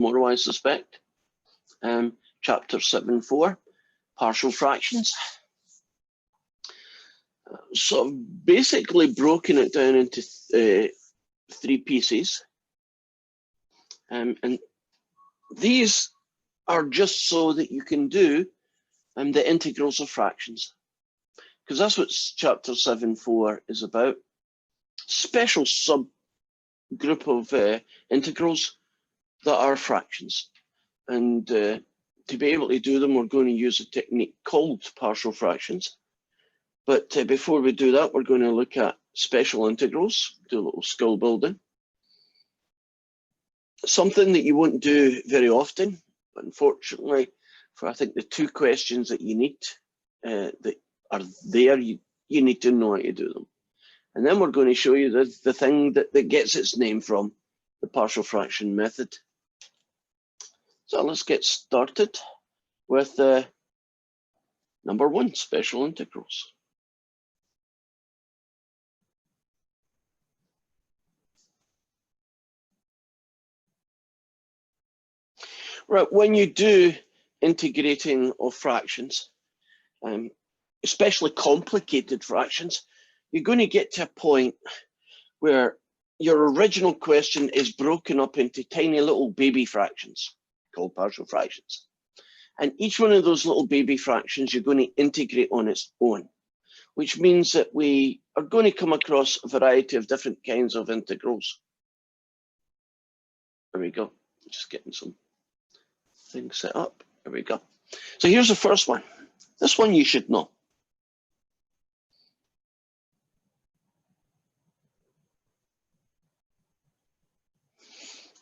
tomorrow, I suspect. Chapter 7.4, partial fractions. So I've basically broken it down into three pieces. And these are just so that you can do the integrals of fractions, because that's what chapter 7.4 is about. Special subgroup of integrals that are fractions. And to be able to do them, we're going to use a technique called partial fractions. But before we do that, we're going to look at special integrals, do a little skill building. Something that you won't do very often, but unfortunately, for I think the two questions that you need that are there, you need to know how to do them. And then we're going to show you the thing that gets its name from, the partial fraction method. So let's get started with number one, special integrals. Right, when you do integrating of fractions, especially complicated fractions, you're going to get to a point where your original question is broken up into tiny little baby fractions called partial fractions. And each one of those little baby fractions you're going to integrate on its own, which means that we are going to come across a variety of different kinds of integrals. There we go, just getting some things set up. There we go. So here's the first one. This one you should know.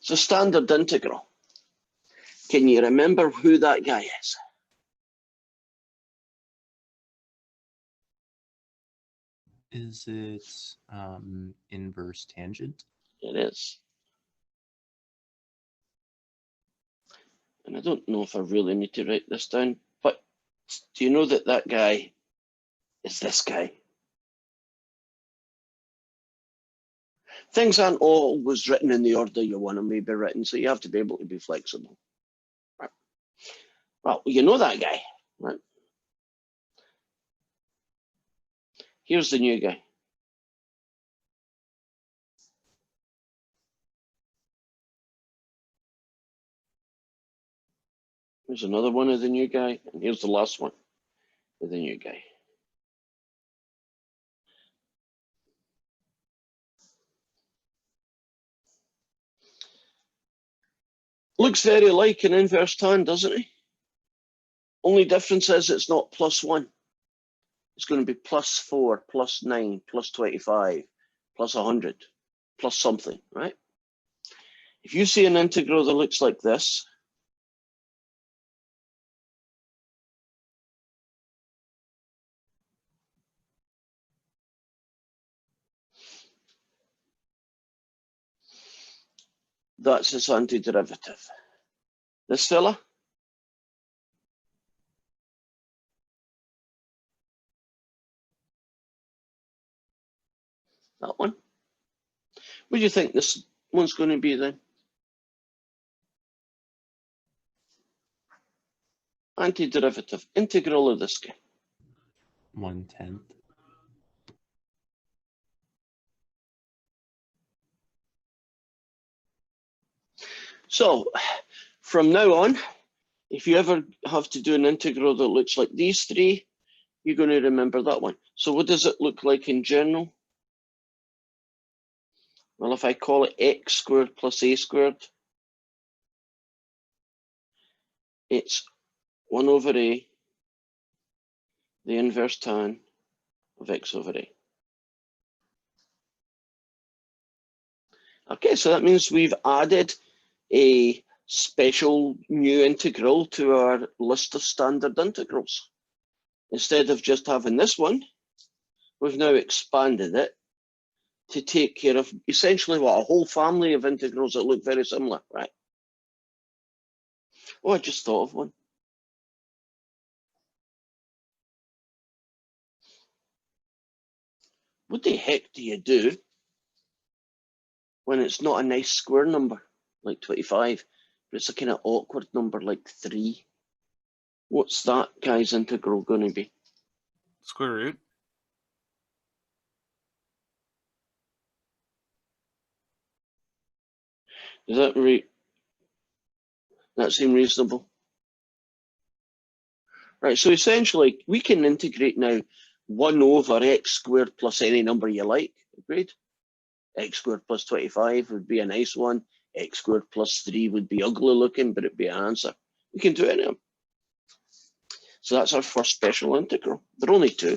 It's a standard integral. Can you remember who that guy is? Is it inverse tangent? It is. And I don't know if I really need to write this down, but do you know that that guy is this guy? Things aren't always written in the order you want them to be written, so you have to be able to be flexible. Right. Well, you know that guy, right? Here's the new guy. Here's another one of the new guy, and here's the last one of the new guy. Looks very like an inverse tan, doesn't it? Only difference is it's not +1. It's going to be +4, +9, +25, +100, plus something, right? If you see an integral that looks like this, that's its antiderivative. This fella, that one. What do you think this one's going to be then? Antiderivative, integral of this guy. 1/10. So from now on, if you ever have to do an integral that looks like these three, you're going to remember that one. So what does it look like in general? Well, if I call it x squared plus a squared, it's 1 over a, the inverse tan of x over a. Okay, so that means we've added a special new integral to our list of standard integrals. Instead of just having this one, we've now expanded it to take care of essentially what, a whole family of integrals that look very similar, right? Oh, I just thought of one. What the heck do you do when it's not a nice square number like 25? but it's a kind of awkward number like 3. What's that guy's integral going to be? Square root. Does that seem reasonable? Right, so essentially we can integrate now 1 over x squared plus any number you like. Agreed? X squared plus 25 would be a nice one. X squared plus 3 would be ugly looking, but it'd be an answer. We can do any of them. So that's our first special integral. There are only 2.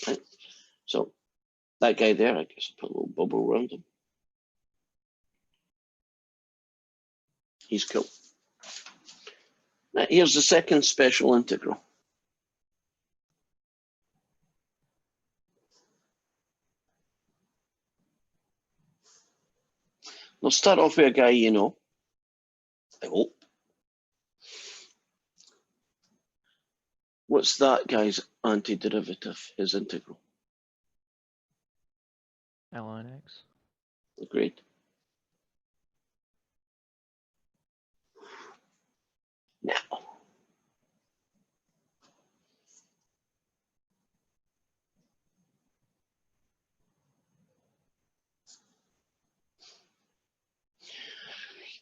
Right? So that guy there, I guess I'll put a little bubble around him. He's cool. Now, here's the second special integral. We'll start off with a guy you know, I hope. What's that guy's antiderivative, his integral? ln x. Agreed. Now,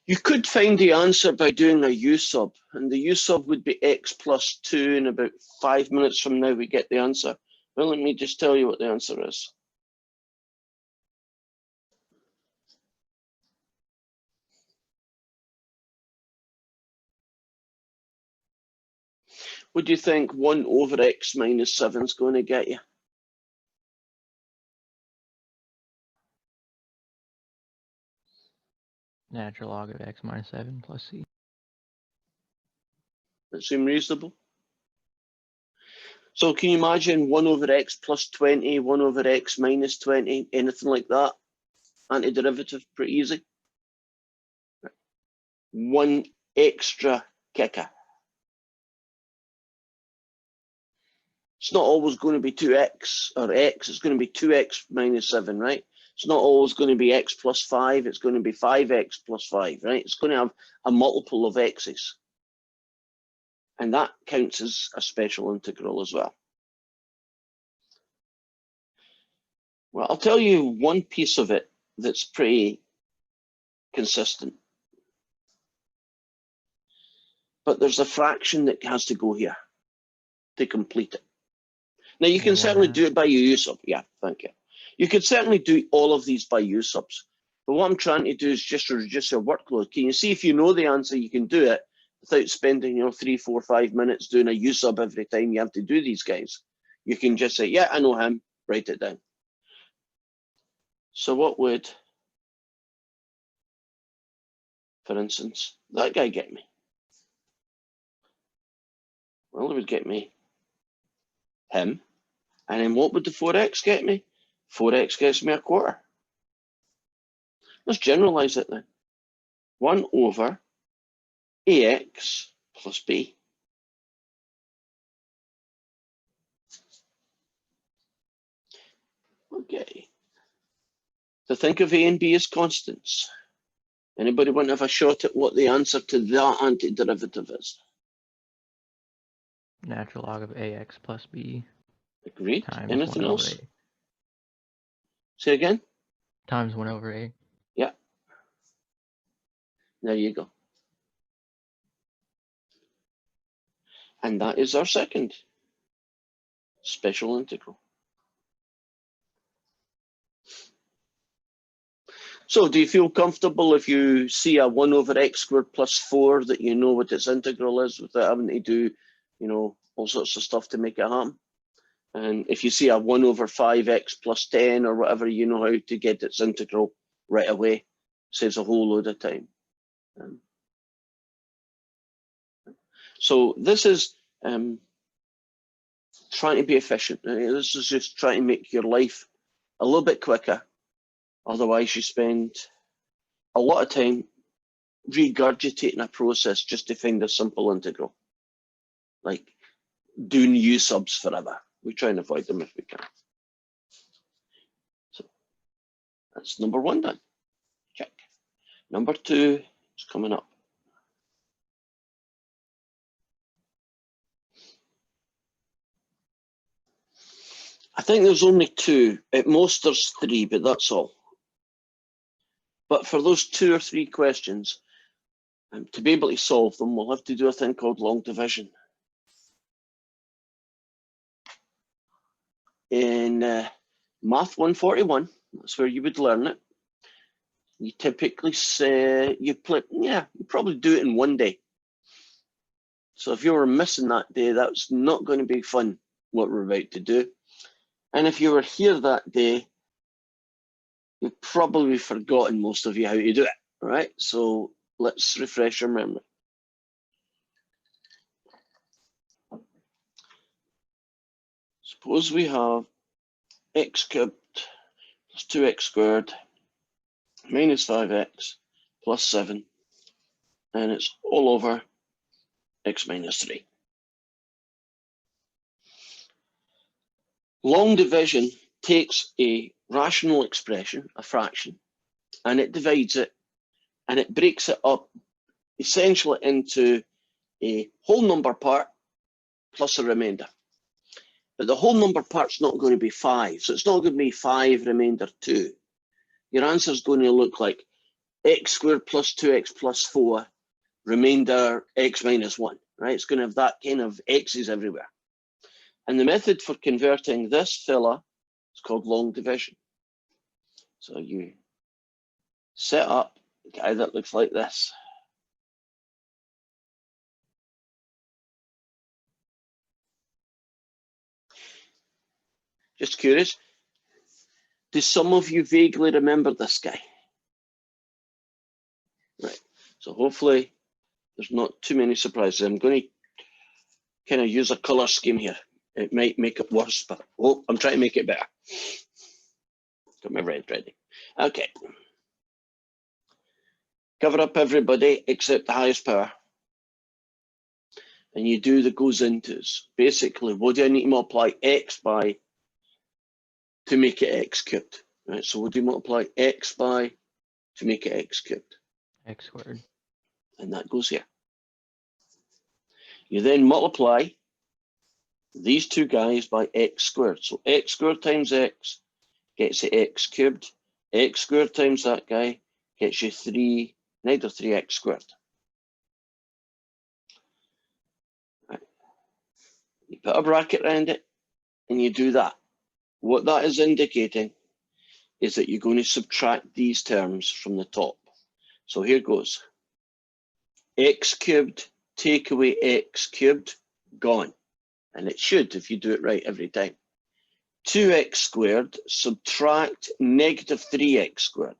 you could find the answer by doing a u sub, and the u sub would be x plus 2, and about 5 minutes from now we get the answer. Well, let me just tell you what the answer is. What do you think 1 over x minus 7 is going to get you? Natural log of x minus 7 plus c. That seem reasonable? So can you imagine 1 over x plus 20, 1 over x minus 20, anything like that? Antiderivative, pretty easy. One extra kicker. It's not always going to be 2x or x, it's going to be 2x minus 7, right? It's not always going to be x plus 5, it's going to be 5x plus 5, right? It's going to have a multiple of x's. And that counts as a special integral as well. Well, I'll tell you one piece of it that's pretty consistent. But there's a fraction that has to go here to complete it. Now, you can certainly do it by u sub. Yeah, thank you. You could certainly do all of these by u subs. But what I'm trying to do is just to reduce your workload. Can you see if you know the answer, you can do it without spending 3, 4, 5 minutes doing a u sub every time you have to do these guys. You can just say, yeah, I know him, write it down. So what would, for instance, that guy get me? Well, it would get me him. And then what would the 4x get me? 4x gets me a quarter. Let's generalize it then. 1 over ax plus b. Okay. So think of a and b as constants. Anybody want to have a shot at what the answer to that antiderivative is? Natural log of ax plus b. Agreed. Times Anything 1 else? over a. Say again? Times 1 over a. Yeah. There you go. And that is our second special integral. So do you feel comfortable if you see a 1 over x squared plus 4 that you know what its integral is without having to do, all sorts of stuff to make it happen? And if you see a 1 over 5x plus 10 or whatever, you know how to get its integral right away. Saves a whole load of time. So this is trying to be efficient. This is just trying to make your life a little bit quicker. Otherwise, you spend a lot of time regurgitating a process just to find a simple integral. Like doing u subs forever. We try and avoid them if we can. So that's number 1 done. Check. Number 2 It's coming up. I think there's only 2. At most there's 3, but that's all. But for those 2 or 3 questions, to be able to solve them, we'll have to do a thing called long division. In Math 141, that's where you would learn it. You typically say, you probably do it in one day. So if you were missing that day, that's not going to be fun, what we're about to do. And if you were here that day, you've probably forgotten, most of you, how to do it, right? So let's refresh your memory. Suppose we have x cubed plus 2x squared minus 5x plus 7, and it's all over x minus 3. Long division takes a rational expression, a fraction, and it divides it, and it breaks it up essentially into a whole number part plus a remainder. But the whole number part's not going to be 5, so it's not going to be 5 remainder 2. Your answer is going to look like x squared plus 2x plus 4 remainder x minus 1, right? It's going to have that kind of x's everywhere. And the method for converting this fella is called long division. So you set up a guy that looks like this. Just curious, do some of you vaguely remember this guy? Right, so hopefully there's not too many surprises. I'm going to kind of use a color scheme here. It might make it worse, but I'm trying to make it better. Got my red ready. Okay. Cover up everybody except the highest power. And you do the goes intos. Basically, what do I need to multiply x by to make it x cubed? Right, so what do you multiply x by to make it x cubed? X squared. And that goes here. You then multiply these 2 guys by x squared. So x squared times x gets you x cubed. X squared times that guy gets you negative 3x squared. Right. You put a bracket around it and you do that. What that is indicating is that you're going to subtract these terms from the top. So here goes. X cubed, take away x cubed, gone. And it should if you do it right every time. 2x squared, subtract negative 3x squared.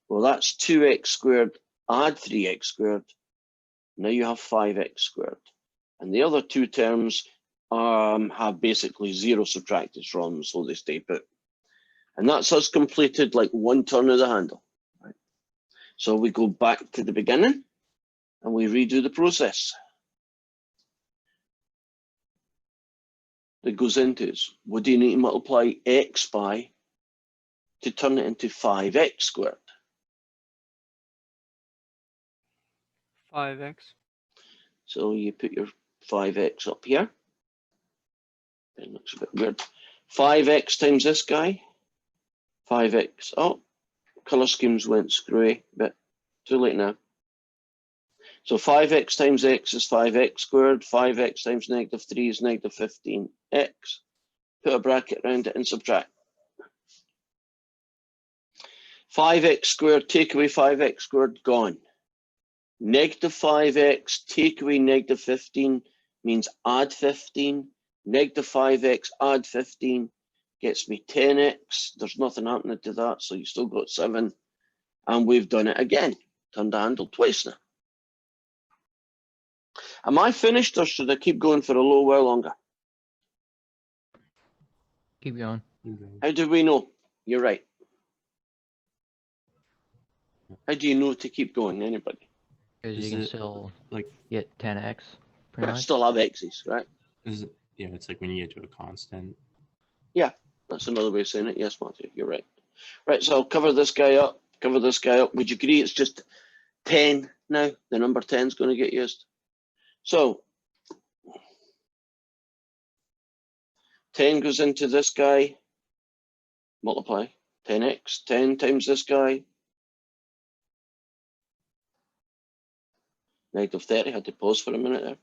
Well, that's 2x squared, add 3x squared. Now you have 5x squared. And the other 2 terms have basically 0 subtracted from them, so they stay put. And that's us completed like 1 turn of the handle. Right? So we go back to the beginning and we redo the process. That goes into is, what do you need to multiply x by to turn it into 5x squared? 5x. So you put your 5x up here. It looks a bit weird. 5x times this guy. 5x. Oh, color schemes went screwy, but too late now. So 5x times x is 5x squared. 5x times negative 3 is negative 15x. Put a bracket around it and subtract. 5x squared, take away 5x squared, gone. Negative 5x, take away negative 15 means add 15. Negative 5x, add 15 gets me 10x. There's nothing happening to that, so you still got 7. And we've done it again. Turned the handle twice now. Am I finished or should I keep going for a little while longer? Keep going. How do we know? You're right. How do you know to keep going? Anybody? Because Is you can it, still like, get 10x, pretty I much. still have x's, right? is it, yeah, it's like when you get to a constant. That's another way of saying it. Yes, Matthew, you're right. Right, so I'll cover this guy up, cover this guy up. Would you agree it's just 10 now the number 10 is going to get used. So 10 goes into this guy, multiply 10x, 10 times this guy, negative 30, had to pause for a minute there.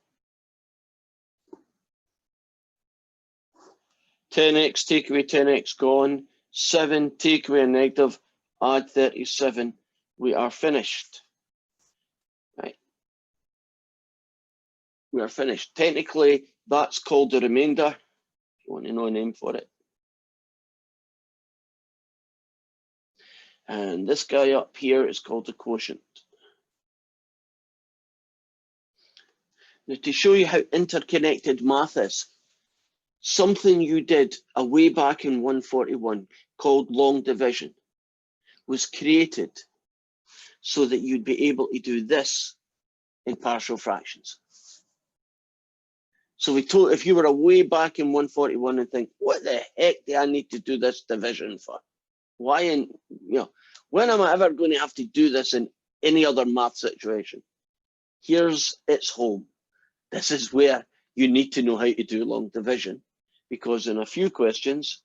10x, take away 10x, gone. 7, take away a negative, add 37. We are finished. Right. We are finished. Technically, that's called the remainder. If you want to know a name for it. And this guy up here is called the quotient. Now, to show you how interconnected math is, something you did a way back in 141 called long division was created so that you'd be able to do this in partial fractions. So we told, if you were away back in 141 and think, what the heck do I need to do this division for? Why, when am I ever going to have to do this in any other math situation? Here's its home. This is where you need to know how to do long division, because in a few questions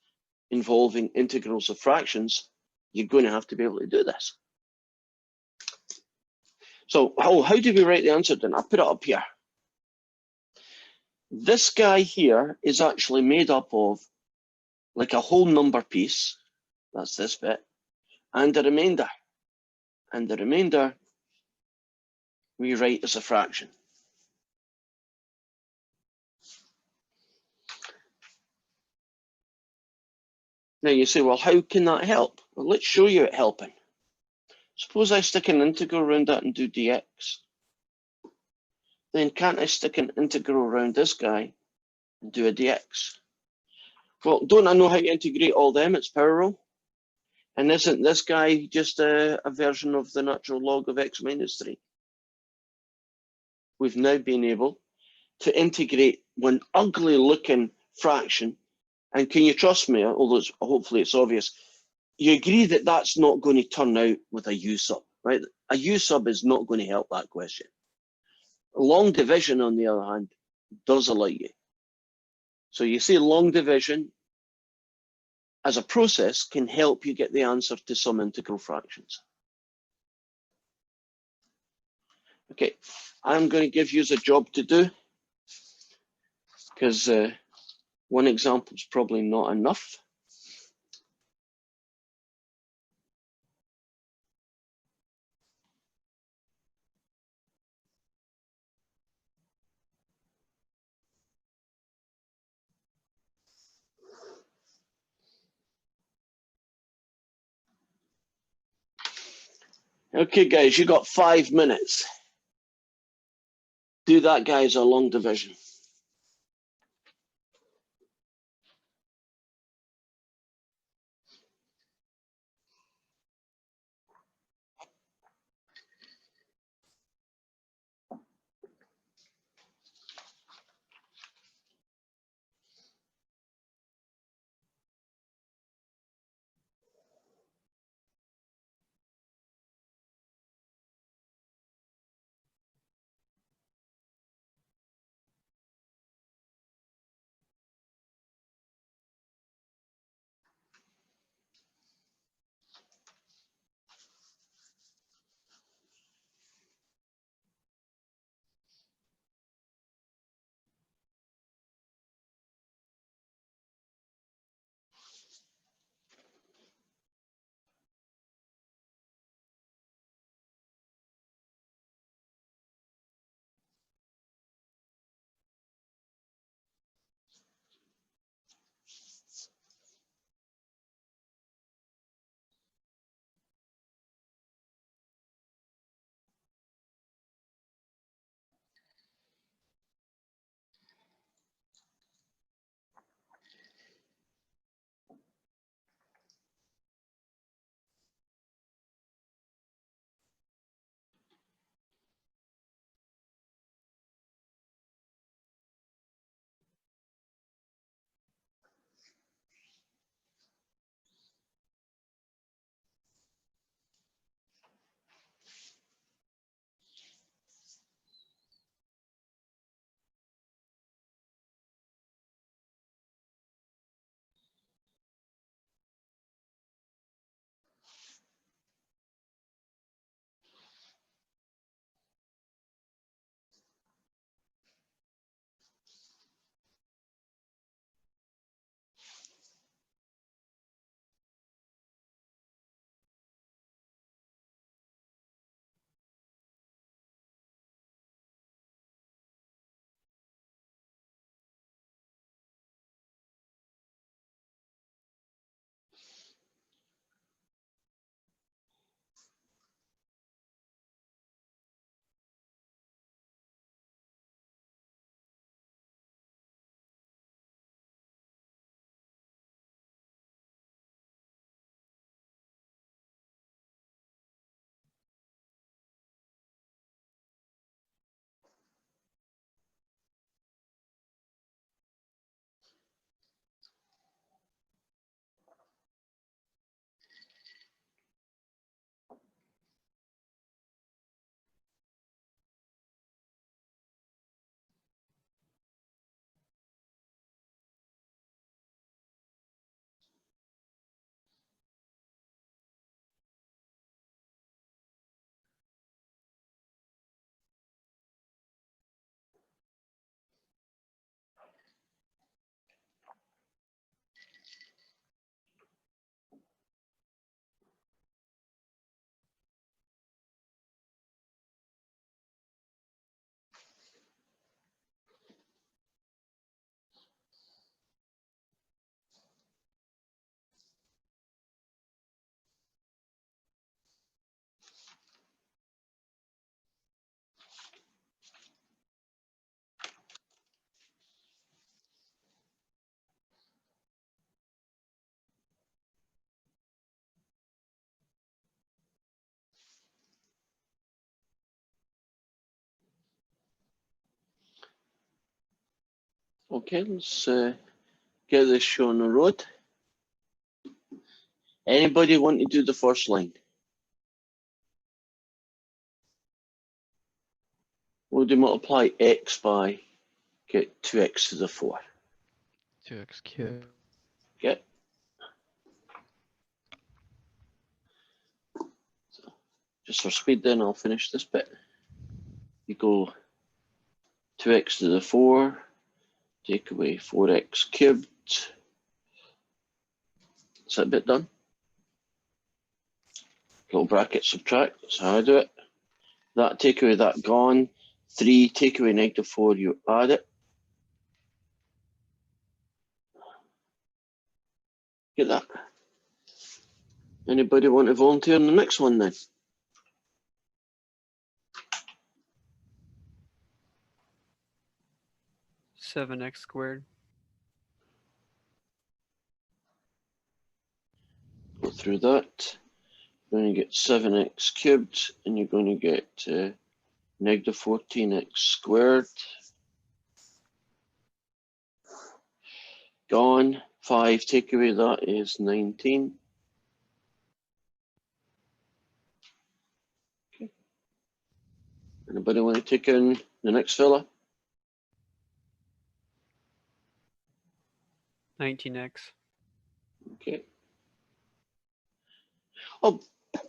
involving integrals of fractions, you're going to have to be able to do this. So how do we write the answer then? I'll put it up here. This guy here is actually made up of like a whole number piece, that's this bit, and a remainder. And the remainder we write as a fraction. Now you say, well, how can that help? Well, let's show you it helping. Suppose I stick an integral around that and do dx. Then can't I stick an integral around this guy and do a dx? Well, don't I know how to integrate all them? It's power rule. And isn't this guy just a version of the natural log of x minus 3? We've now been able to integrate one ugly looking fraction. And can you trust me, although hopefully it's obvious, you agree that that's not going to turn out with a u sub, right? A u sub is not going to help that question. Long division, on the other hand, does allow you. So you see long division as a process can help you get the answer to some integral fractions. Okay, I'm going to give you a job to do because one example is probably not enough. Okay, guys, you got 5 minutes. Do that, guys, a long division. Okay, let's get this show on the road. Anybody want to do the first line? We'll do multiply x by, get 2x to the 4. 2x cubed. Okay. So, just for speed then, I'll finish this bit. You go 2x to the 4, take away 4x cubed. Is that bit done? Little bracket subtract, that's how I do it. That take away that gone. 3 take away -4, you add it. Get that? Anybody want to volunteer on the next one then? Seven x squared. Go through that. You're going to get 7x cubed, and you're going to get -14x squared. Gone. 5 take away that is 19. Okay. Anybody want to take in the next fella? 19x. Okay. Oh, do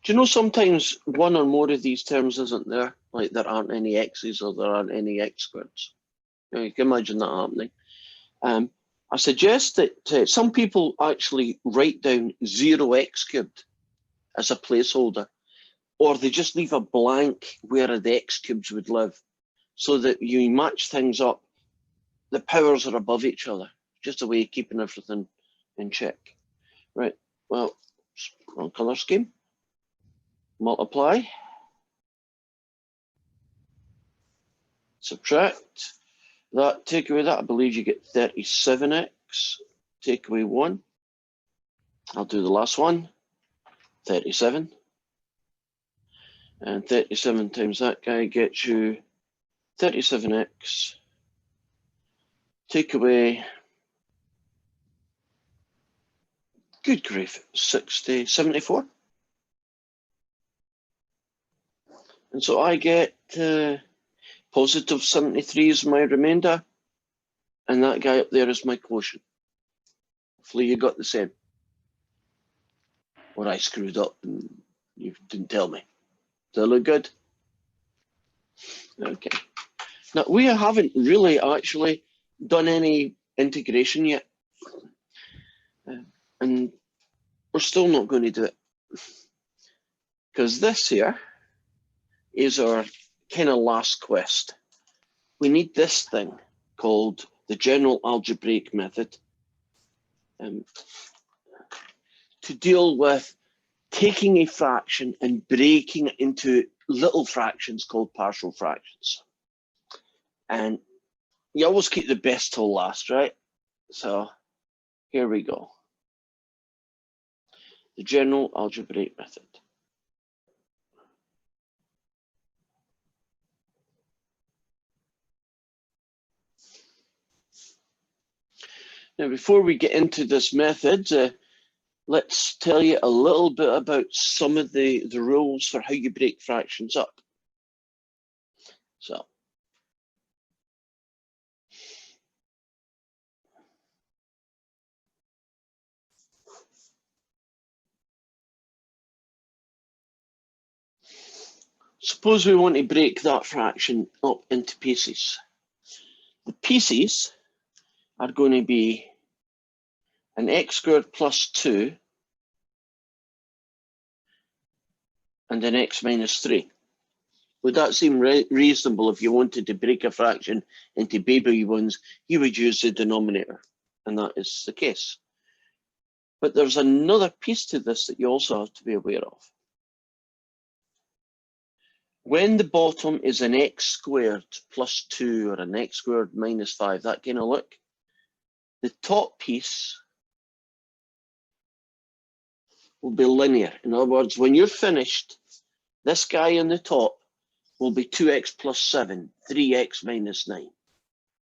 you know sometimes one or more of these terms isn't there? Like there aren't any x's or there aren't any x squareds. You can imagine that happening. I suggest that some people actually write down 0x cubed as a placeholder, or they just leave a blank where the x cubes would live, so that you match things up. The powers are above each other, just a way of keeping everything in check. Right, well, wrong color scheme. Multiply. Subtract. That, take away that, I believe you get 37x. Take away 1. I'll do the last one. 37. And 37 times that guy gets you 37x. Take away, good grief, 74. And so I get positive 73 is my remainder, and that guy up there is my quotient. Hopefully you got the same. Or I screwed up and you didn't tell me. Does that look good? Okay. Now, we haven't really actually done any integration yet. And we're still not going to do it. Because this here is our kind of last quest. We need this thing called the general algebraic method to deal with taking a fraction and breaking it into little fractions called partial fractions. And you always keep the best till last, right? So here we go. The general algebraic method. Now, before we get into this method, let's tell you a little bit about some of the rules for how you break fractions up. So, suppose we want to break that fraction up into pieces. The pieces are going to be an x squared plus 2 and an x minus 3. Would that seem reasonable? If you wanted to break a fraction into baby ones, you would use the denominator, and that is the case. But there's another piece to this that you also have to be aware of. When the bottom is an x squared plus 2 or an x squared minus 5, that kind of look, the top piece will be linear. In other words, when you're finished, this guy on the top will be 2x plus 7, 3x minus 9.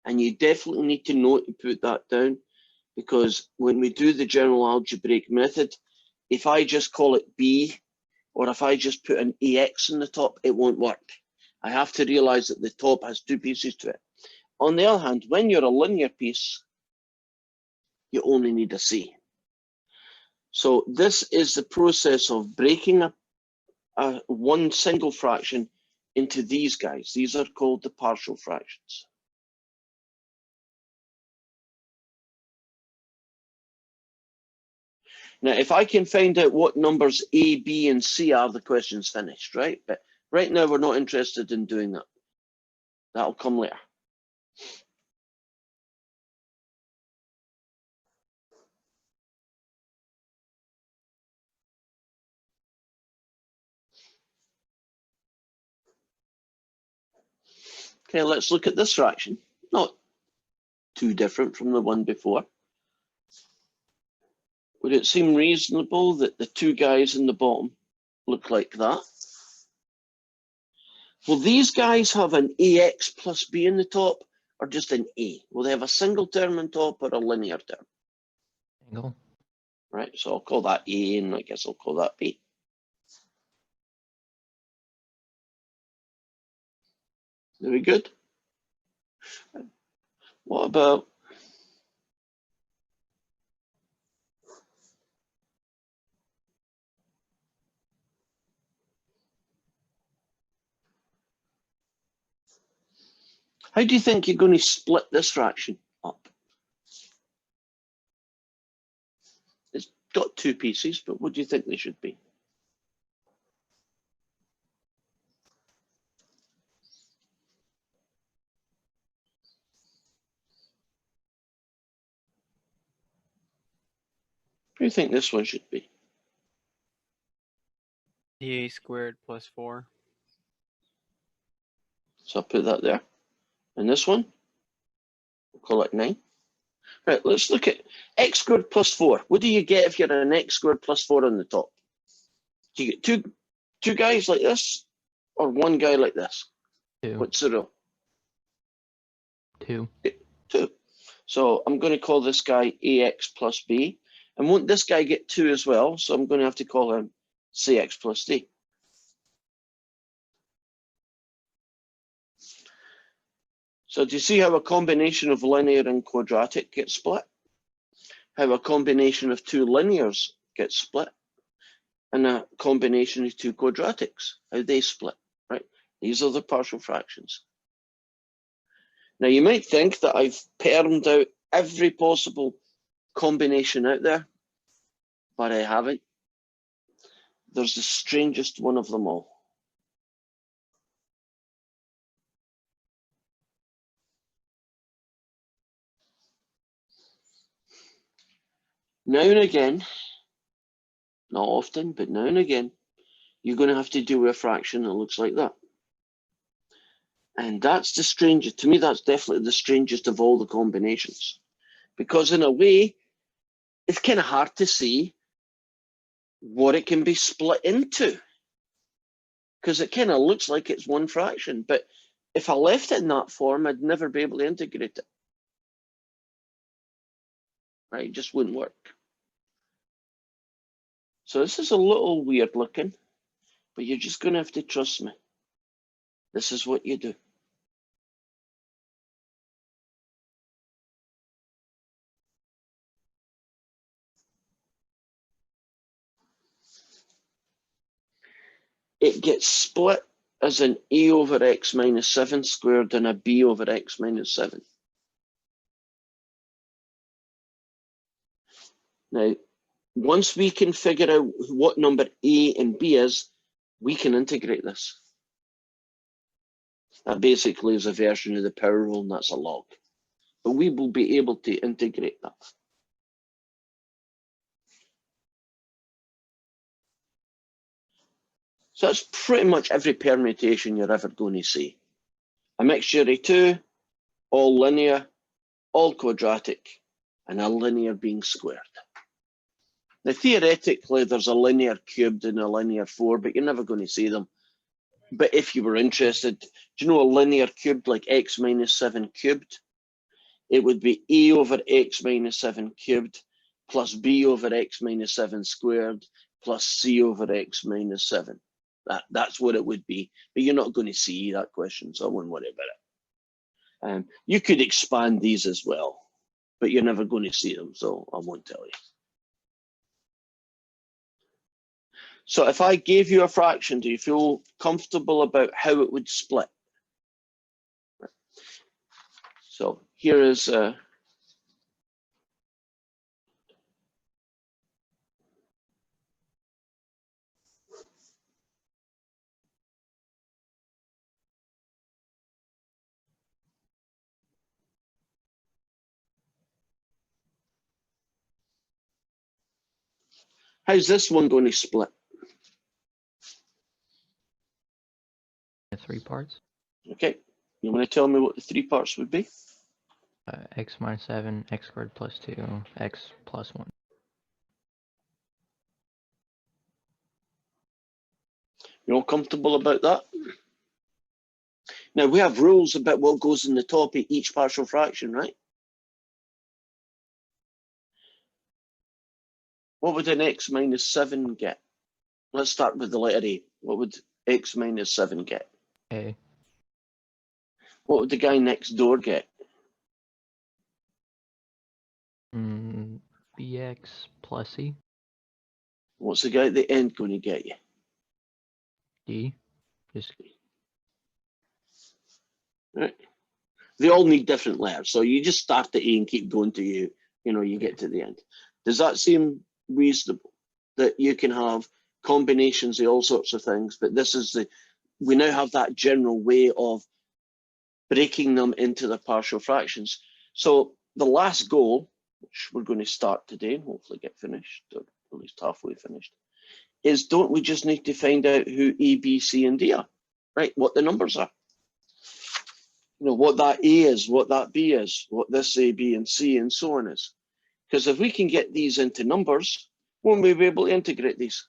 And you definitely need to note to put that down, because when we do the general algebraic method, if I just call it B, or if I just put an AX in the top, it won't work. I have to realize that the top has two pieces to it. On the other hand, when you're a linear piece, you only need a C. So this is the process of breaking a one single fraction into these guys. These are called the partial fractions. Now, if I can find out what numbers A, B, and C are, the question's finished, right? But right now, we're not interested in doing that. That'll come later. Okay, let's look at this fraction. Not too different from the one before. Would it seem reasonable that the two guys in the bottom look like that? Will these guys have an AX plus B in the top, or just an A? Will they have a single term on top or a linear term? Angle. Right, so I'll call that A, and I guess I'll call that B. Very good. What about how do you think you're going to split this fraction up? It's got two pieces, but what do you think they should be? What do you think this one should be? A squared plus 4. So I'll put that there. And this one, we'll call it 9. Right, let's look at x squared plus 4. What do you get if you're an x squared plus 4 on the top? Do you get two guys like this, or one guy like this? 2. What's the rule? 2. 2. So I'm going to call this guy ax plus b. And won't this guy get 2 as well? So I'm going to have to call him cx plus d. So do you see how a combination of linear and quadratic gets split? How a combination of two linears gets split? And a combination of two quadratics, how they split, right? These are the partial fractions. Now you might think that I've permed out every possible combination out there, but I haven't. There's the strangest one of them all. Now and again, not often, but now and again, you're going to have to deal with a fraction that looks like that. And that's the strangest, to me, that's definitely the strangest of all the combinations. Because in a way, it's kind of hard to see what it can be split into. Because it kind of looks like it's one fraction. But if I left it in that form, I'd never be able to integrate it. Right, it just wouldn't work. So this is a little weird looking, but you're just going to have to trust me. This is what you do. It gets split as an a over x minus 7 squared and a b over x minus 7. Now, once we can figure out what number a and b is, we can integrate this. That basically is a version of the power rule, and that's a log. But we will be able to integrate that. So that's pretty much every permutation you're ever going to see. A mixture of two, all linear, all quadratic, and a linear being squared. Now, theoretically, there's a linear cubed and a linear 4, but you're never going to see them. But if you were interested, do you know a linear cubed like x minus 7 cubed it would be a over x minus 7 cubed plus b over x minus 7 squared plus c over x minus 7. That's what it would be, but you're not going to see that question, so I wouldn't worry about it. You could expand these as well, but you're never going to see them, so I won't tell you. So if I gave you a fraction, do you feel comfortable about how it would split? So here is how's this one going to split? 3 parts. Okay, you want to tell me what the 3 parts would be? X minus 7, x squared plus 2, x plus 1. You all comfortable about that? Now we have rules about what goes in the top of each partial fraction, right? What would an x minus 7 get? Let's start with the letter A. What would x minus 7 get? A. What would the guy next door get? Bx plus c. What's the guy at the end going to get you? D. Just Right. They all need different letters, so you just start at A and keep going to you get to the end. Does that seem reasonable? That you can have combinations of all sorts of things, but we now have that general way of breaking them into the partial fractions. So the last goal, which we're going to start today and hopefully get finished, or at least halfway finished, is don't we just need to find out who A, B, C, and D are, right? What the numbers are. What that A is, what that B is, what this A, B, and C, and so on is. Because if we can get these into numbers, won't we be able to integrate these?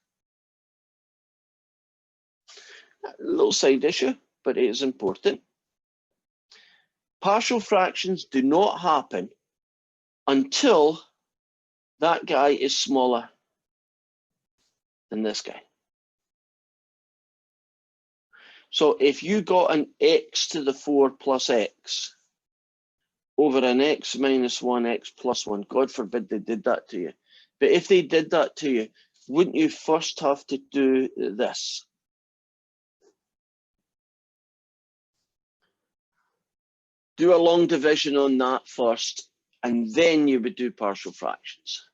A little side issue, but it is important. Partial fractions do not happen until that guy is smaller than this guy. So if you got an x to the 4 plus x over an x minus 1, x plus 1, God forbid they did that to you. But if they did that to you, wouldn't you first have to do this? Do a long division on that first, and then you would do partial fractions.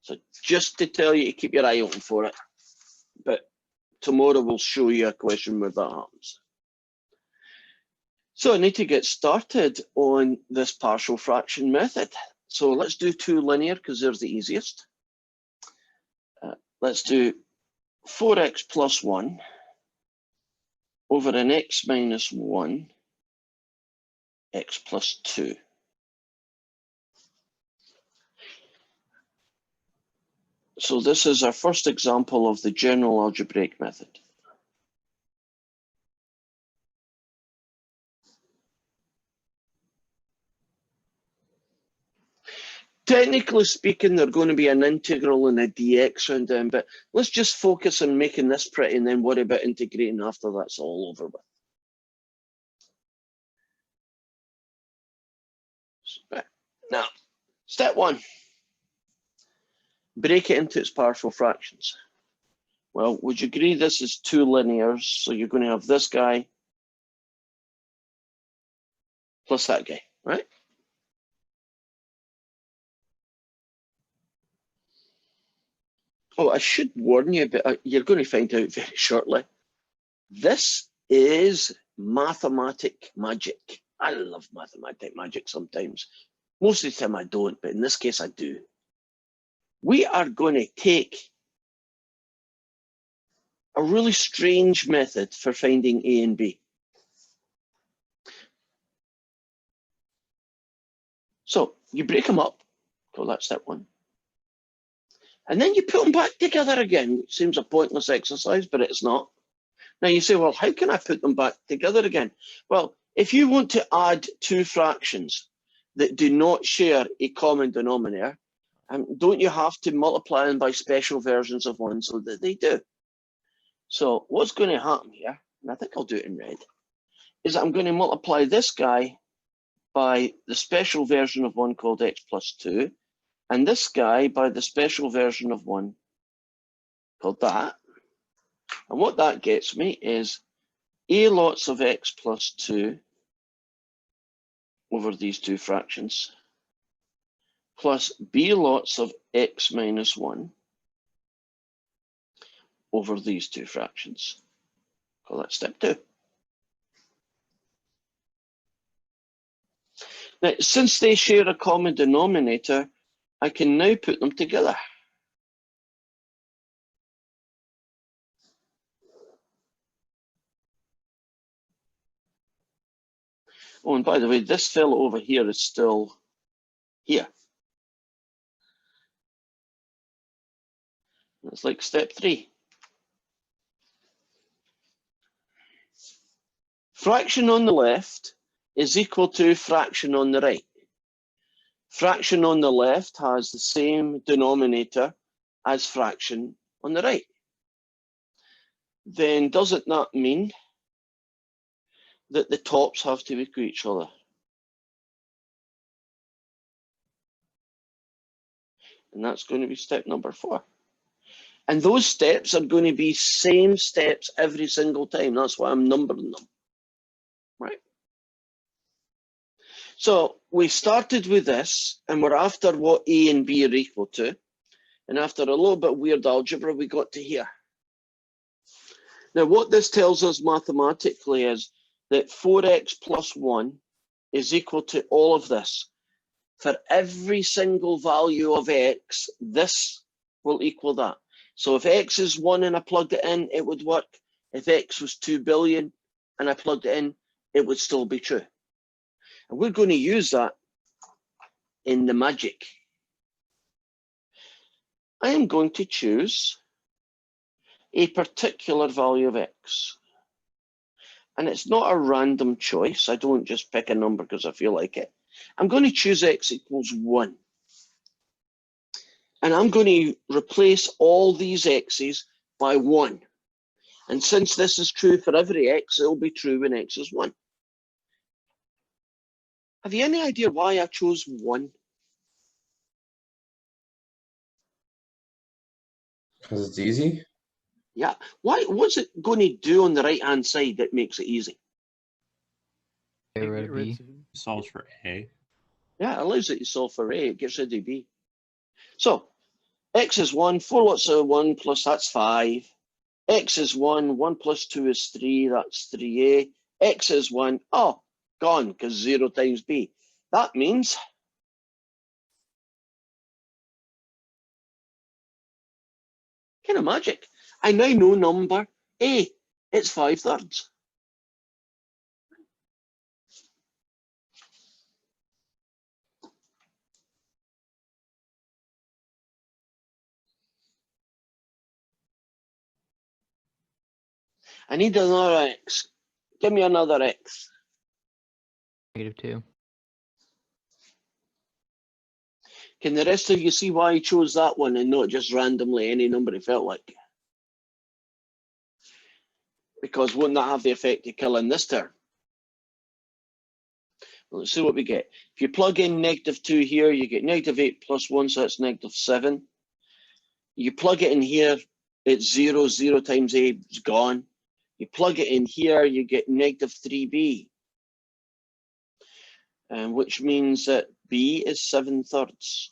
So just to tell you to keep your eye open for it, but tomorrow we'll show you a question where that happens. So I need to get started on this partial fraction method. So let's do 2 linear because they're the easiest. Let's do 4x plus 1 over an x minus 1, x plus 2. So this is our first example of the general algebraic method. Technically speaking, they're going to be an integral and a dx round down, but let's just focus on making this pretty and then worry about integrating after that's all over with. Now, step 1. Break it into its partial fractions. Well, would you agree this is 2 linears? So you're going to have this guy plus that guy, right? Oh, I should warn you, but you're going to find out very shortly. This is mathematic magic. I love mathematic magic sometimes. Most of the time I don't, but in this case I do. We are going to take a really strange method for finding A and B. So you break them up. So that's step 1. And then you put them back together again, which seems a pointless exercise, but it's not. Now you say, well, how can I put them back together again? Well, if you want to add 2 fractions, that do not share a common denominator, don't you have to multiply them by special versions of 1 so that they do? So what's going to happen here, and I think I'll do it in red, is I'm going to multiply this guy by the special version of 1 called x plus 2, and this guy by the special version of 1 called that. And what that gets me is a lots of x plus 2 over these two fractions, plus b lots of x minus 1 over these two fractions. Call that step 2. Now, since they share a common denominator, I can now put them together. Oh, and by the way, this fellow over here is still here. It's like step 3. Fraction on the left is equal to fraction on the right. Fraction on the left has the same denominator as fraction on the right. Then doesn't that mean that the tops have to equal each other? And that's going to be step number 4. And those steps are going to be same steps every single time. That's why I'm numbering them. Right? So we started with this, and we're after what A and B are equal to. And after a little bit weird algebra, we got to here. Now, what this tells us mathematically is that 4x plus 1 is equal to all of this. For every single value of x, this will equal that. So if x is 1 and I plugged it in, it would work. If x was 2 billion and I plugged it in, it would still be true. And we're going to use that in the magic. I am going to choose a particular value of x. And it's not a random choice. I don't just pick a number because I feel like it. I'm going to choose x equals 1. And I'm going to replace all these x's by 1. And since this is true for every x, it'll be true when x is 1. Have you any idea why I chose 1? Because it's easy? Yeah. What's it going to do on the right-hand side that makes it easy? Get rid of B. Solves for A. Yeah, it allows it to solve for A. It gets rid of B. So, x is 1, 4 lots of 1 plus that's 5. X is 1, 1 plus 2 is 3, that's 3a. X is 1, oh, gone, because 0 times b. That means kind of magic. I now know number A. It's 5/3. I need another x. Give me another x. -2. Can the rest of you see why I chose that one and not just randomly any number it felt like? Because wouldn't that have the effect of killing this term? Well, let's see what we get. If you plug in -2 here, you get -8 plus 1, so that's -7. You plug it in here, it's 0, 0 times a is gone. You plug it in here, you get -3b, which means that b is 7/3.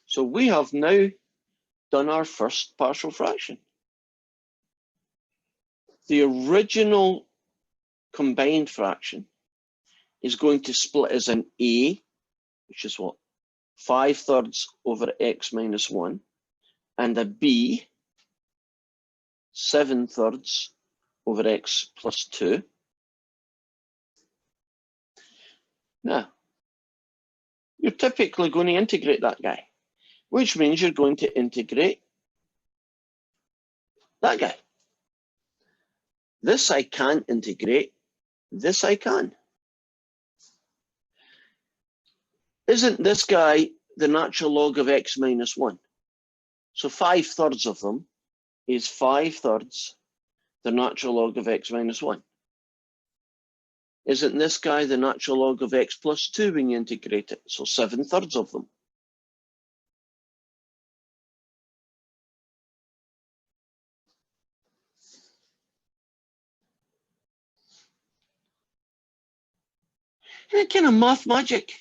So we have now done our first partial fraction. The original combined fraction is going to split as an a, which is what? 5/3 over x minus 1, and a b, 7/3 over x plus 2. Now, you're typically going to integrate that guy, which means you're going to integrate that guy. This I can't integrate. This I can. Isn't this guy the natural log of x minus 1? So 5/3 of them is 5/3 the natural log of x minus 1. Isn't this guy the natural log of x plus 2 when you integrate it? So 7/3 of them. And kind of math magic.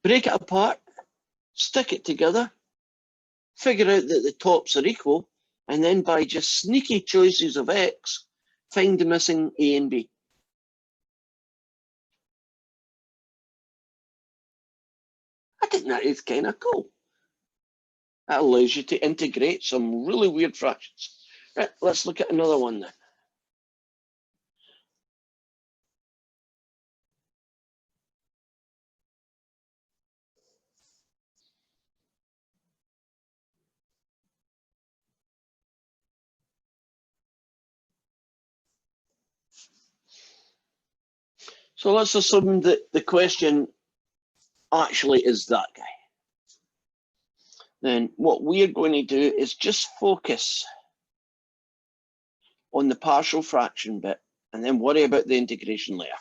Break it apart, stick it together, figure out that the tops are equal, and then by just sneaky choices of x, find the missing a and b. I think that is kind of cool. That allows you to integrate some really weird fractions. Right, let's look at another one then. So let's assume that the question actually is that guy. Then what we're going to do is just focus on the partial fraction bit and then worry about the integration later.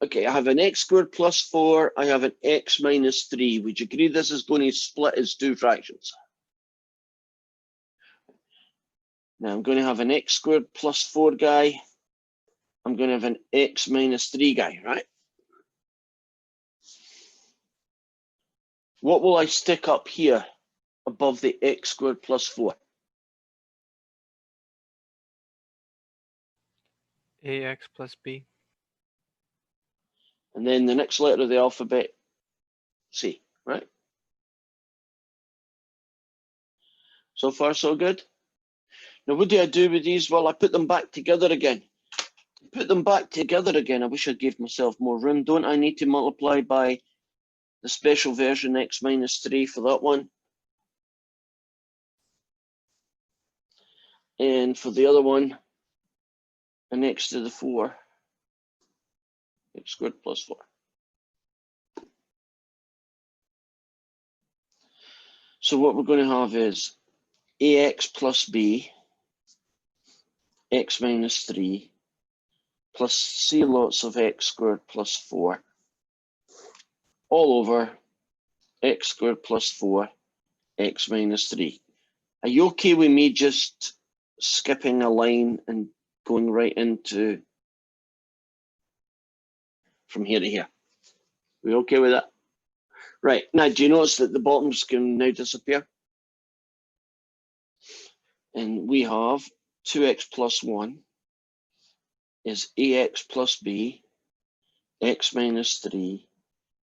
Okay, I have an x squared plus 4, I have an x minus 3. Would you agree this is going to split as two fractions? Now I'm going to have an x squared plus 4 guy. I'm going to have an x minus 3 guy, right? What will I stick up here above the x squared plus 4? AX plus B. And then the next letter of the alphabet, C, right? So far, so good. Now, what do I do with these? Well, I put them back together again. Put them back together again. I wish I gave myself more room. Don't I need to multiply by the special version x minus 3 for that one? And for the other one, an x to the 4, x squared plus 4. So what we're going to have is ax plus b, x minus 3, plus c lots of x squared plus 4, all over x squared plus 4, x minus 3. Are you okay with me just skipping a line and going right into from here to here? We okay with that? Right, now do you notice that the bottoms can now disappear? And we have 2x plus 1 is ax plus b, x minus 3,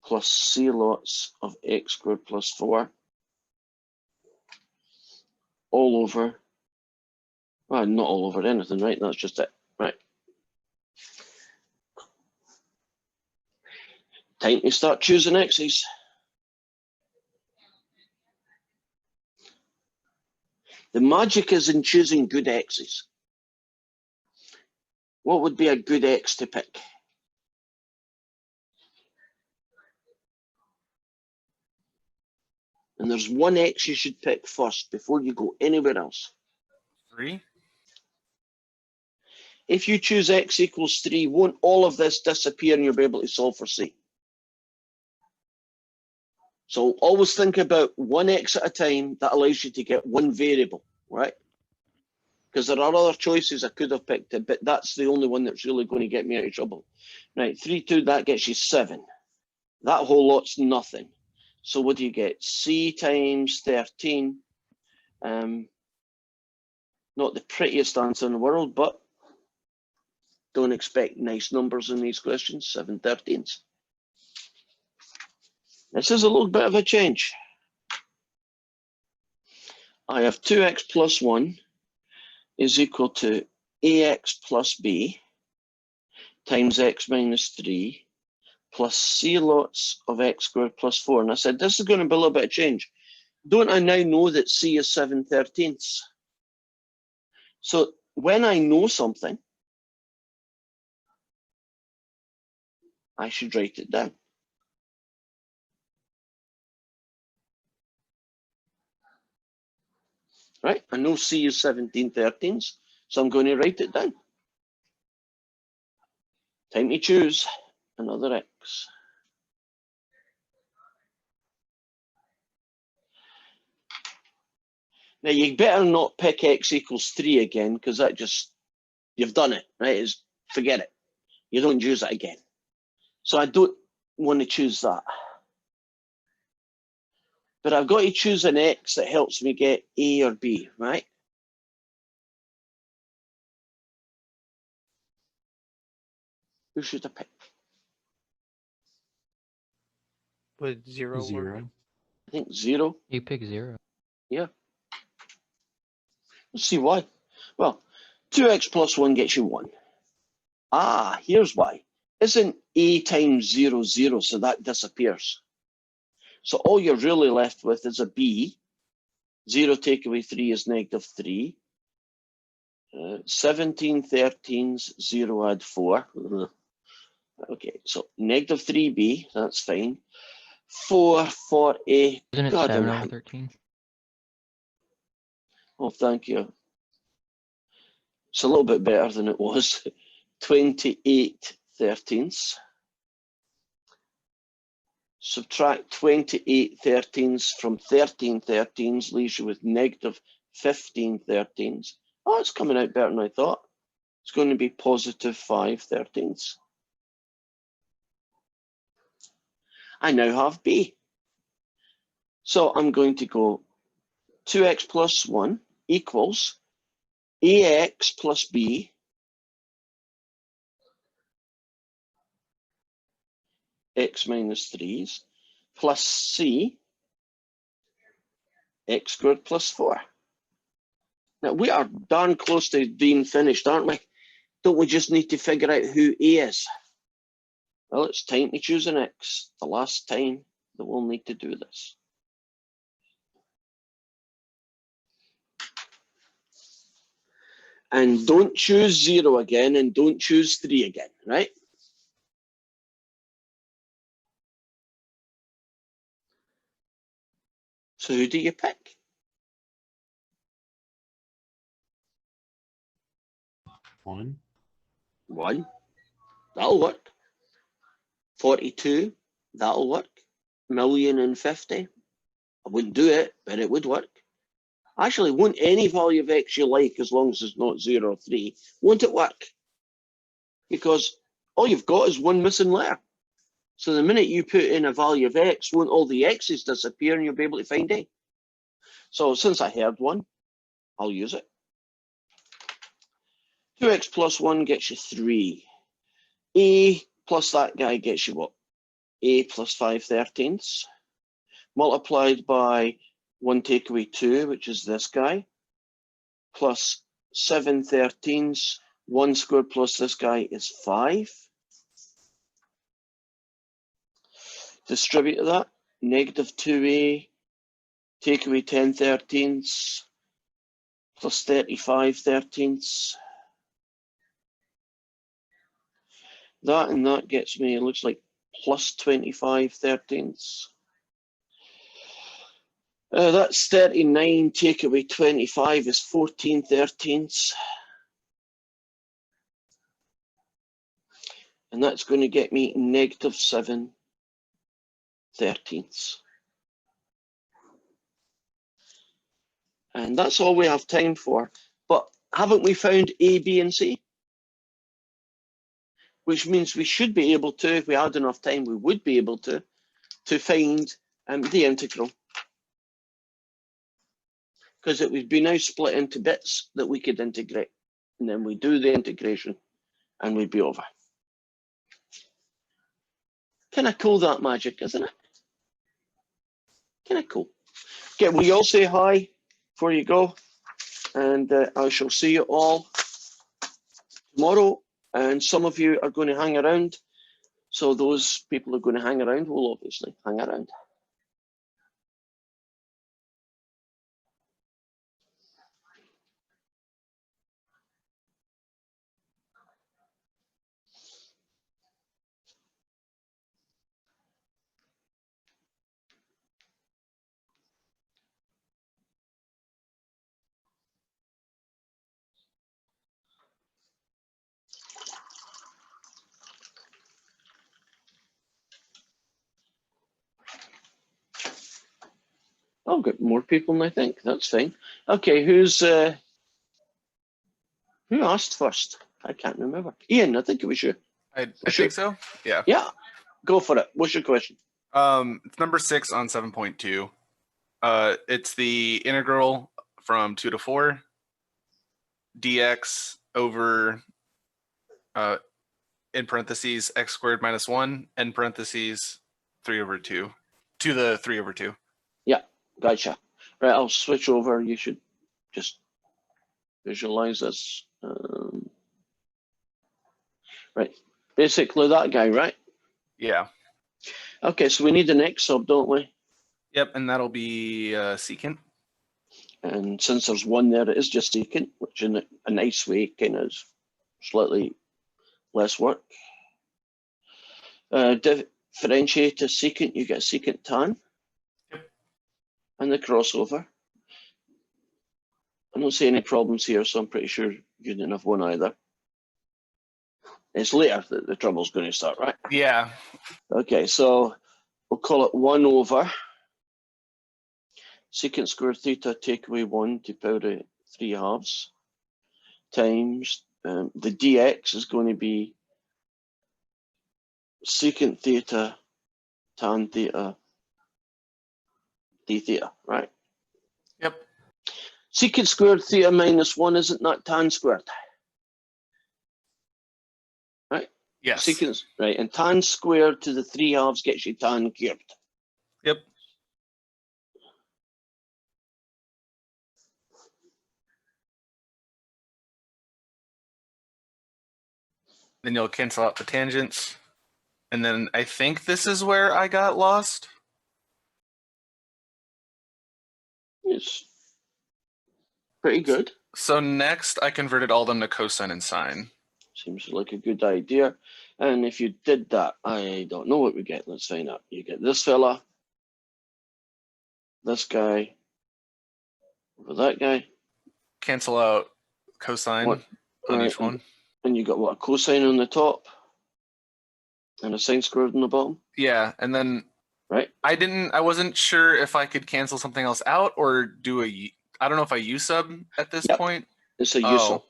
plus c lots of x squared plus 4, all over, well, not all over anything, right? That's just it, right? Time to start choosing x's. The magic is in choosing good x's. What would be a good x to pick? And there's one x you should pick first before you go anywhere else. 3. If you choose x equals 3, won't all of this disappear and you'll be able to solve for c? So always think about one x at a time. That allows you to get one variable, right? Because there are other choices I could have picked, but that's the only one that's really going to get me out of trouble. Right, 3, 2, that gets you 7. That whole lot's nothing. So what do you get? C times 13. Not the prettiest answer in the world, but don't expect nice numbers in these questions, 7/13. This is a little bit of a change. I have 2x plus 1 is equal to ax plus b times x minus 3 plus c lots of x squared plus 4. And I said, this is going to be a little bit of change. Don't I now know that c is 7/13? So when I know something, I should write it down. Right, I know C is 17/13, so I'm going to write it down. Time to choose another X. Now you better not pick X equals 3 again, because that just, you've done it, right? Forget it. You don't use it again. So I don't want to choose that. But I've got to choose an X that helps me get A or B, right? Who should I pick? Would 0 work? 0. I think 0. You pick 0. Let's see why. Well, 2x plus 1 gets you 1. Ah, here's why. Isn't A times 0, 0, so that disappears. So all you're really left with is a B. 0 take away 3 is -3. 17/13, 0 add 4. Okay, so -3b, that's fine. 4 for A. Isn't it God, 7 I'm- over 13? Oh, thank you. It's a little bit better than it was. 28/13. Subtract 28/13 from 13/13 leaves you with -15/13. Oh, it's coming out better than I thought. It's going to be +5/13. I now have B. So I'm going to go 2x plus 1 equals AX plus B x minus 3s plus C x squared plus 4. Now we are darn close to being finished, aren't we? Don't we just need to figure out who A is? Well, it's time to choose an X. The last time that we'll need to do this. And don't choose 0 again, and don't choose 3 again, right? So who do you pick? 1. 1. That'll work. 42. That'll work. 1,050,000. I wouldn't do it, but it would work. Actually, won't any value of X you like, as long as it's not 0 or 3, won't it work? Because all you've got is one missing letter. So the minute you put in a value of X, won't all the X's disappear and you'll be able to find A? So since I heard one, I'll use it. 2x plus 1 gets you 3. A plus that guy gets you what? A plus 5/13. Multiplied by 1 take away 2, which is this guy, plus 7/13. 1 squared plus this guy is 5. Distribute that. -2a, take away 10/13 plus 35/13. That and that gets me, it looks like plus 25/13. That's 39, take away 25 is 14/13. And that's going to get me -7/13. And that's all we have time for. But haven't we found A, B, and C? Which means we should be able to, if we had enough time, we would be able to find the integral. Because it would be now split into bits that we could integrate. And then we do the integration and we'd be over. Kind of cool, that magic, isn't it? Kind of cool. Okay, will you all say hi before you go? And I shall see you all tomorrow. And some of you are going to hang around. So those people who are going to hang around will obviously hang around. I've got more people than I think. That's fine. Okay, who asked first? I can't remember. Ian, I think it was you. I Sure. think so. Yeah. Yeah, go for it. What's your question? It's number 6 on 7.2. It's the integral from 2 to 4 dx over in parentheses x squared minus 1 in parentheses 3 over 2 to the 3 over 2. Gotcha. Right, I'll switch over. You should just visualize this. Right, basically that guy, right? Yeah. Okay, so we need an X sub, don't we? Yep, and that'll be secant. And since there's one there, it is just secant, which in a nice way kind of is slightly less work. Differentiate to secant, you get secant tan. Yep. And the crossover. I don't see any problems here, so I'm pretty sure you didn't have one either. It's later that the trouble's going to start, right? Yeah. Okay, so we'll call it 1 over secant squared theta take away 1 to the power of 3 halves times the dx is going to be secant theta tan theta d theta, right? Yep. Secant squared theta minus 1, isn't that tan squared? Yes. Secant, right, and tan squared to the 3 halves gets you tan cubed. Yep. Then you'll cancel out the tangents. And then I think this is where I got lost. It's pretty good. So next I converted all of them to cosine and sine. Seems like a good idea. And if you did that, I don't know what we get. Let's find out. You get this fella, this guy, over that guy. Cancel out cosine What? on Right, each one. And you got what, a cosine on the top and a sine squared on the bottom, Yeah, and then right? I wasn't sure if I could cancel something else out or do I don't know if I U sub at this Yep. point. It's a U Oh, sub.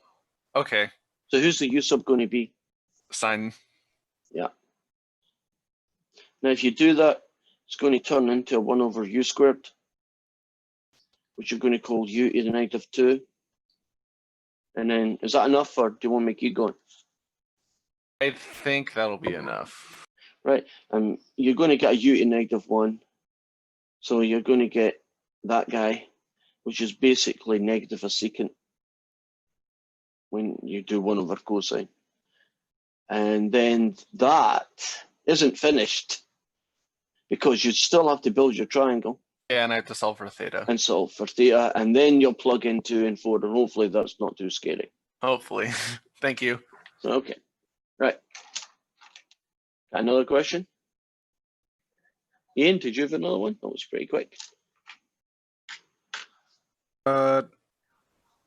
okay. So who's the U sub going to be? Sine. Now, if you do that, it's going to turn into a 1 over U squared, which you're going to call U to the negative 2. And then, is that enough, or do you want me to keep going? I think that'll be enough. Right, you're going to get a U to negative 1. So you're going to get that guy, which is basically negative a secant when you do 1 over cosine. And then that isn't finished because you still have to build your triangle Yeah, and I have to solve for theta. and solve for theta, and then you'll plug in 2 and 4, and hopefully that's not too scary. Hopefully. Thank you. Okay, right. Another question? Ian, did you have another one? That was pretty quick.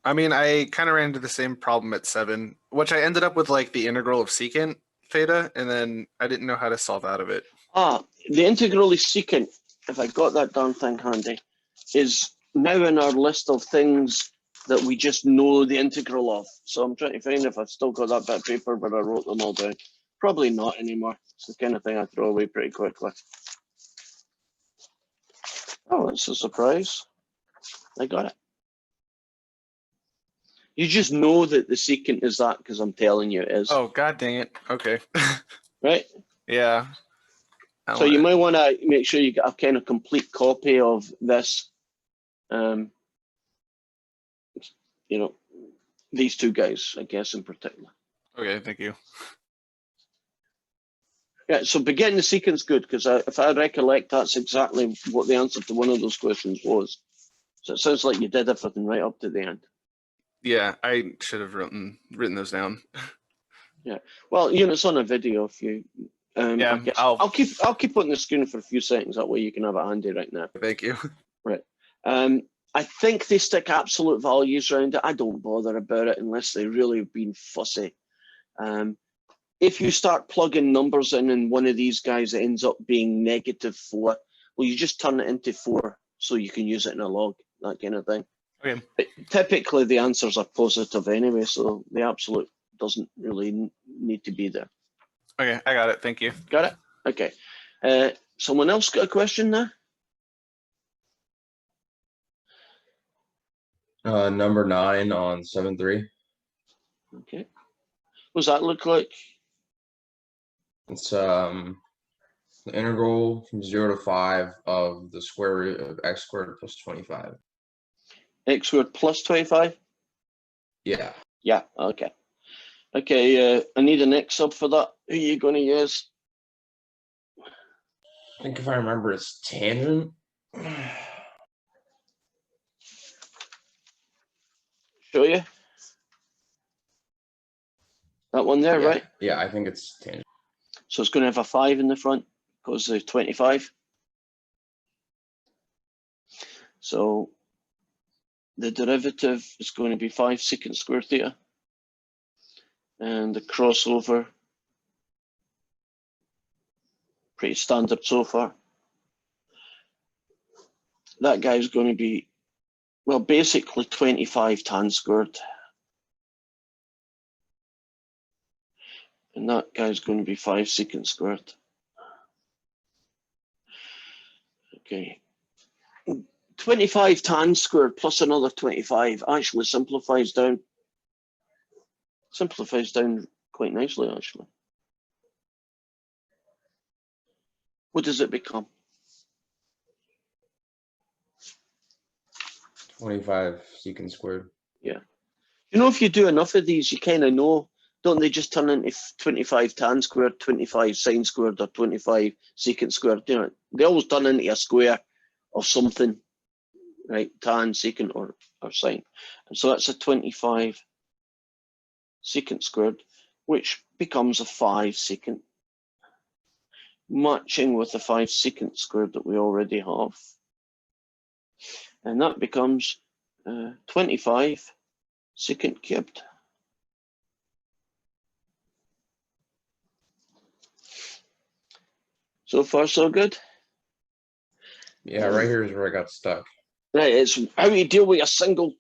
I mean, I kind of ran into the same problem at 7, which I ended up with like the integral of secant theta, and then I didn't know how to solve out of it. The integral is secant, if I got that darn thing handy, is now in our list of things that we just know the integral of. So I'm trying to find if I've still got that bit of paper where I wrote them all down. Probably not anymore. It's the kind of thing I throw away pretty quickly. Oh, that's a surprise. I got it. You just know that the secant is that because I'm telling you it is. Oh, god dang it. Okay. Right? Yeah. So you might want to make sure you get a kind of complete copy of this. You know, these two guys, I guess, in particular. Okay, thank you. Yeah, so beginning the secant's good because if I recollect, that's exactly what the answer to one of those questions was. So it sounds like you did everything right up to the end. Yeah, I should have written those down. Yeah. Well, you know, it's on a video. If you, Yeah, I guess I'll keep it on the screen for a few seconds. That way you can have it handy right now. Thank you. Right. I think they stick absolute values around it. I don't bother about it unless they really have been fussy. If you start plugging numbers in and one of these guys ends up being -4, well, you just turn it into 4. so you can use it in a log, that kind of thing. Okay. But typically the answers are positive anyway, so the absolute doesn't really need to be there. Okay, I got it. Thank you. Got it? Okay. Someone else got a question there? Number 9 on 7-3. Okay. What does that look like? It's the integral from 0 to 5 of the square root of x squared plus 25. X squared plus 25? Yeah. Yeah, okay. Okay, I need an X sub for that. Who are you going to use? I think if I remember, it's tangent. Show you. That one there, Yeah. right? Yeah, I think it's tangent. So it's going to have a 5 in the front because of 25. So the derivative is going to be 5 secant squared theta. And the crossover, pretty standard so far. That guy's going to be, well, basically 25 tan squared. And that guy's going to be 5 secant squared. Okay. 25 tan squared plus another 25 actually simplifies down. Simplifies down quite nicely, actually. What does it become? 25 secant squared. You know, if you do enough of these, you kind of know, don't they just turn into 25 tan squared, 25 sine squared, or 25 secant squared? You know, they always turn into a square of something, right? Tan, secant, or sine. And so that's a 25 secant squared, which becomes a 5 secant, matching with the 5 secant squared that we already have. And that becomes 25 secant cubed. So far, so good. Yeah, right here is where I got stuck. Right, it's how you deal with a single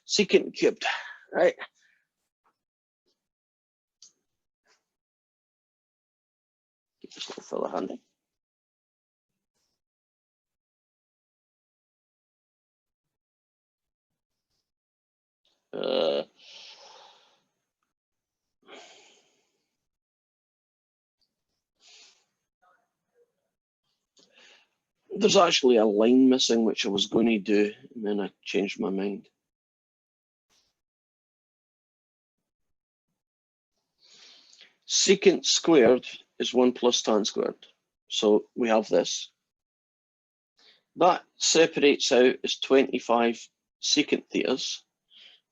secant cubed, right? Keep this little fella handy. There's actually a line missing which I was going to do, and then I changed my mind. Secant squared is 1 plus tan squared. So we have this. That separates out as 25 secant thetas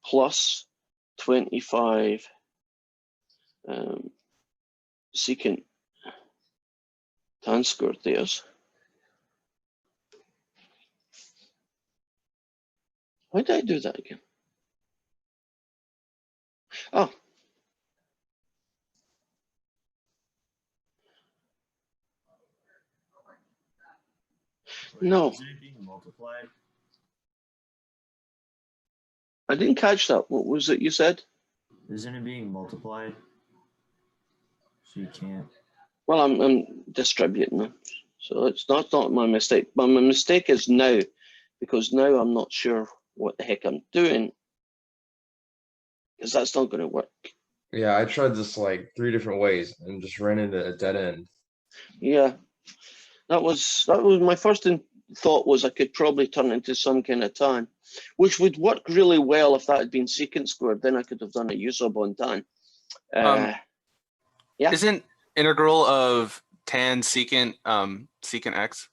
plus 25 secant tan squared thetas. Why did I do that again? Oh. No. Is it being multiplied? I didn't catch that. What was it you said? Isn't it being multiplied? So you can't. Well, I'm distributing them. So it's not my mistake. But my mistake is now, because now I'm not sure what the heck I'm doing. Because that's not going to work. Yeah, I tried this like 3 different ways and just ran into a dead end. Yeah. That was my first thought was I could probably turn it into some kind of tan, which would work really well if that had been secant squared. Then I could have done a U sub on tan. Yeah. Isn't integral of tan secant secant x?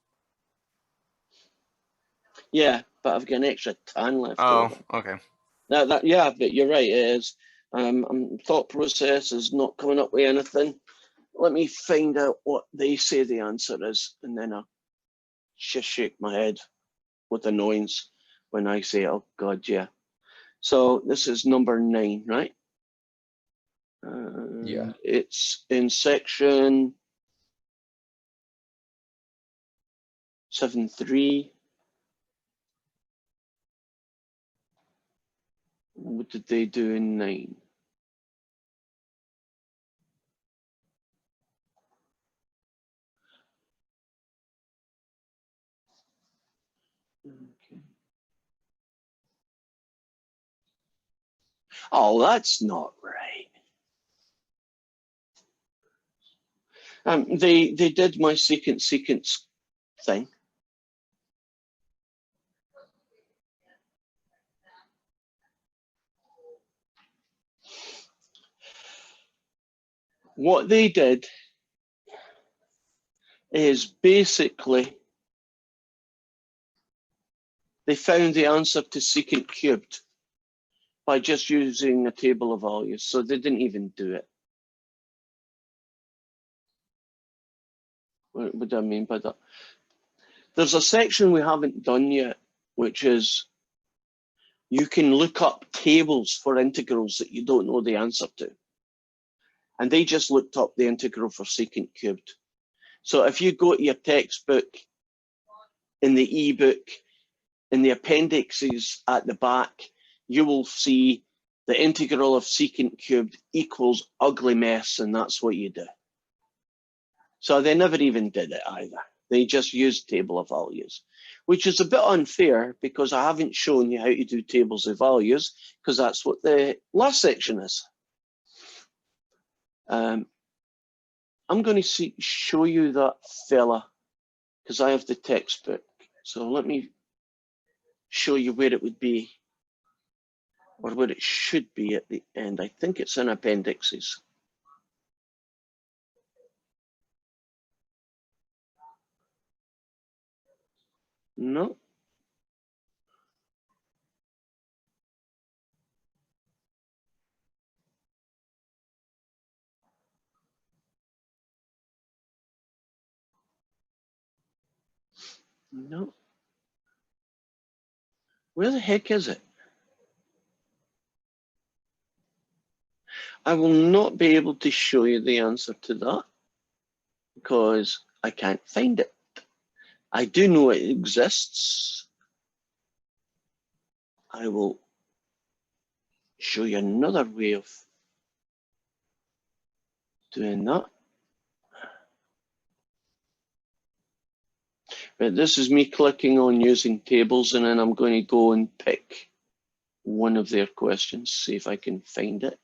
Yeah, but I've got an extra tan left Oh, over. okay. That yeah, but you're right. It is. Thought process is not coming up with anything. Let me find out what they say the answer is, and then I'll just shake my head with annoyance when I say, "Oh God, yeah." So this is number 9, right? Yeah. It's in section 7.3. What did they do in 9? Okay. Oh, that's not right. They did my secant sequence thing. What they did is basically they found the answer to secant cubed by just using a table of values. So they didn't even do it. What do I mean by that? There's a section we haven't done yet, which is you can look up tables for integrals that you don't know the answer to. And they just looked up the integral for secant cubed. So if you go to your textbook, in the ebook, in the appendixes at the back, you will see the integral of secant cubed equals ugly mess, and that's what you do. So they never even did it either. They just used table of values, which is a bit unfair because I haven't shown you how to do tables of values, because that's what the last section is. I'm going to show you that fella because I have the textbook. So let me show you where it would be, or where it should be at the end. I think it's in appendixes. No. No. Where the heck is it? I will not be able to show you the answer to that because I can't find it. I do know it exists. I will show you another way of doing that. Right, this is me clicking on using tables, and then I'm going to go and pick one of their questions, see if I can find it.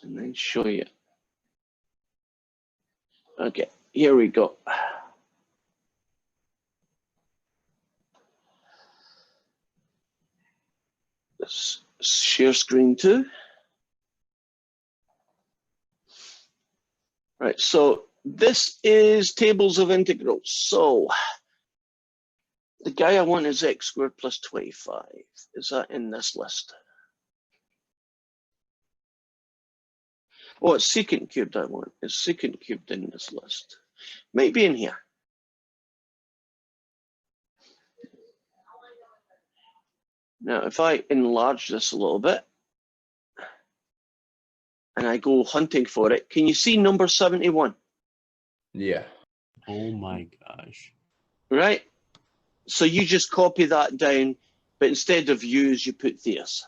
And then show you. Okay, here we go. Let's share screen too. Right, so this is tables of integrals. So the guy I want is x squared plus 25. Is that in this list? Oh, it's secant cubed I want. Is secant cubed in this list? Maybe in here. Now, if I enlarge this a little bit, and I go hunting for it, can you see number 71? Yeah. Oh my gosh. Right? So you just copy that down, but instead of U's, you put Theas.